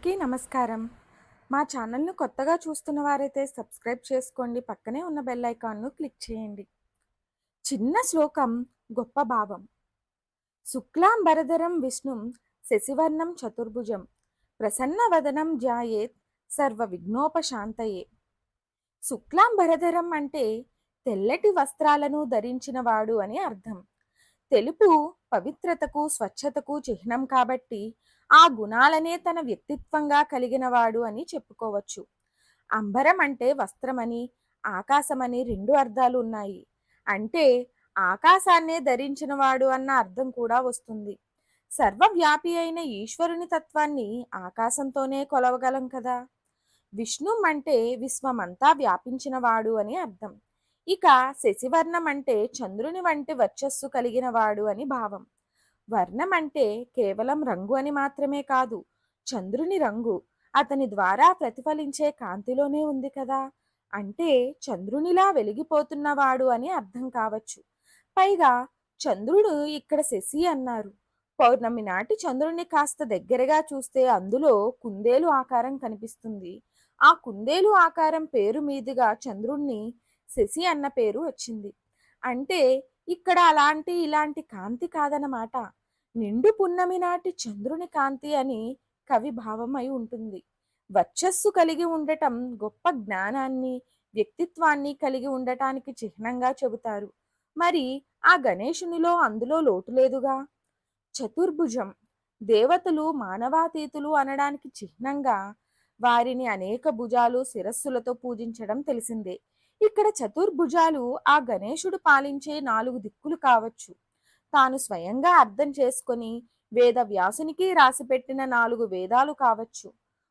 అందరికీ నమస్కారం. మా ఛానల్‌ను కొత్తగా చూస్తున్న వారైతే సబ్స్క్రైబ్ చేసుకోండి. పక్కనే ఉన్న బెల్ ఐకాన్‌ను క్లిక్ చేయండి. చిన్న శ్లోకం గొప్ప భావం. శుక్లాంబరధరం విష్ణుం శశివర్ణం చతుర్భుజం ప్రసన్నవదనం ధ్యాయేత్ సర్వ విఘ్నోపశాంతయే. శుక్లాంబరధరం అంటే తెల్లటి వస్త్రాలను ధరించినవాడు అని అర్థం. తెలుపు పవిత్రతకు స్వచ్ఛతకు చిహ్నం కాబట్టి ఆ గుణాలనే తన వ్యక్తిత్వంగా కలిగినవాడు అని చెప్పుకోవచ్చు. అంబరం అంటే వస్త్రమని, ఆకాశమని రెండు అర్థాలు ఉన్నాయి. అంటే ఆకాశాన్నే ధరించినవాడు అన్న అర్థం కూడా వస్తుంది. సర్వవ్యాపి అయిన ఈశ్వరుని తత్వాన్ని ఆకాశంతోనే కొలవగలం కదా. విష్ణుం అంటే విశ్వమంతా వ్యాపించినవాడు అని అర్థం. ఇక శశివర్ణం అంటే చంద్రుని వంటి వర్చస్సు కలిగినవాడు అని భావం. వర్ణం అంటే కేవలం రంగు అని మాత్రమే కాదు, చంద్రుని రంగు అతని ద్వారా ప్రతిఫలించే కాంతిలోనే ఉంది కదా. అంటే చంద్రునిలా వెలిగిపోతున్నవాడు అని అర్థం కావచ్చు. పైగా చంద్రుడు ఇక్కడ శశి అన్నారు. పౌర్ణమి నాటి చంద్రుడిని కాస్త దగ్గరగా చూస్తే అందులో కుందేలు ఆకారం కనిపిస్తుంది. ఆ కుందేలు ఆకారం పేరు మీదుగా చంద్రుణ్ణి శశి అన్న పేరు వచ్చింది. అంటే ఇక్కడ అలాంటి ఇలాంటి కాంతి కాదనమాట, నిండు పున్నమి నాటి చంద్రుని కాంతి అని కవి భావమై ఉంటుంది. వర్చస్సు కలిగి ఉండటం గొప్ప జ్ఞానాన్ని, వ్యక్తిత్వాన్ని కలిగి ఉండటానికి చిహ్నంగా చెబుతారు. మరి ఆ గణేశునిలో అందులో లోటు లేదుగా. చతుర్భుజం, దేవతలు మానవాతీతులు అనడానికి చిహ్నంగా వారిని అనేక భుజాలు శిరస్సులతో పూజించడం తెలిసిందే. ఇక్కడ చతుర్భుజాలు ఆ గణేశుడు పాలించే 4 దిక్కులు కావచ్చు. తాను స్వయంగా అర్థం చేసుకొని వేద వ్యాసునికి రాసిపెట్టిన 4 వేదాలు కావచ్చు.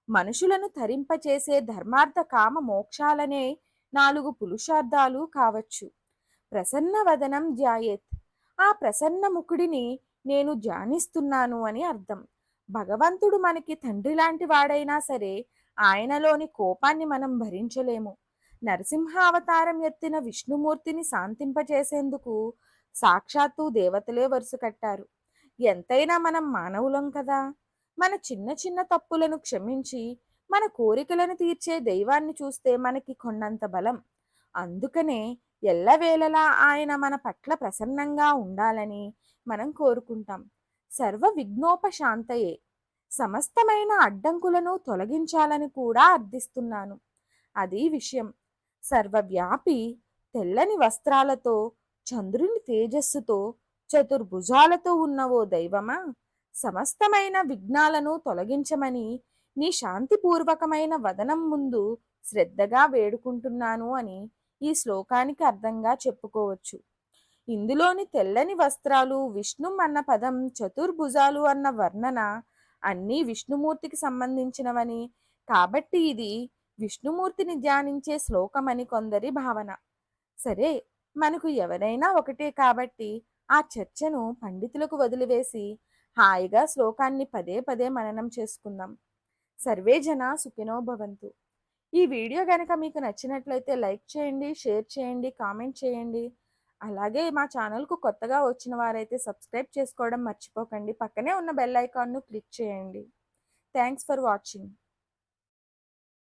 మనుషులను తరింపచేసే ధర్మార్థ కామ మోక్షాలనే 4 పురుషార్థాలు కావచ్చు. ప్రసన్న వదనం ధ్యాయేత్, ఆ ప్రసన్న ముఖుడిని నేను ధ్యానిస్తున్నాను అని అర్థం. భగవంతుడు మనకి తండ్రి లాంటి వాడైనా సరే ఆయనలోని కోపాన్ని మనం భరించలేము. నరసింహావతారం ఎత్తిన విష్ణుమూర్తిని శాంతింపచేసేందుకు సాక్షాత్తు దేవతలే వరుస కట్టారు. ఎంతైనా మనం మానవులం కదా. మన చిన్న చిన్న తప్పులను క్షమించి మన కోరికలను తీర్చే దైవాన్ని చూస్తే మనకి కొండంత బలం. అందుకనే ఎల్లవేళలా ఆయన మన పట్ల ప్రసన్నంగా ఉండాలని మనం కోరుకుంటాం. సర్వ విఘ్నోపశాంతయే, సమస్తమైన అడ్డంకులను తొలగించాలని కూడా అర్థిస్తున్నాను. అది విషయం. సర్వవ్యాపి, తెల్లని వస్త్రాలతో, చంద్రుని తేజస్సుతో, చతుర్భుజాలతో ఉన్న ఓ దైవమా, సమస్తమైన విఘ్నాలను తొలగించమని నీ శాంతిపూర్వకమైన వదనం ముందు శ్రద్ధగా వేడుకుంటున్నాను అని ఈ శ్లోకానికి అర్థంగా చెప్పుకోవచ్చు. ఇందులోని తెల్లని వస్త్రాలు, విష్ణుం అన్న పదం, చతుర్భుజాలు అన్న వర్ణన అన్నీ విష్ణుమూర్తికి సంబంధించినవని, కాబట్టి ఇది విష్ణుమూర్తిని ధ్యానించే శ్లోకమని కొందరి భావన. సరే, మనకు ఎవరైనా ఒకటే కాబట్టి ఆ చర్చను పండితులకు వదిలివేసి హాయిగా శ్లోకాన్ని పదే పదే మననం చేసుకుందాం. సర్వే జన సుఖినో భవంతు. ఈ వీడియో కనుక మీకు నచ్చినట్లయితే లైక్ చేయండి, షేర్ చేయండి, కామెంట్ చేయండి. అలాగే మా ఛానల్కు కొత్తగా వచ్చిన వారైతే సబ్స్క్రైబ్ చేసుకోవడం మర్చిపోకండి. పక్కనే ఉన్న బెల్ ఐకాన్ను క్లిక్ చేయండి. Thanks for watching.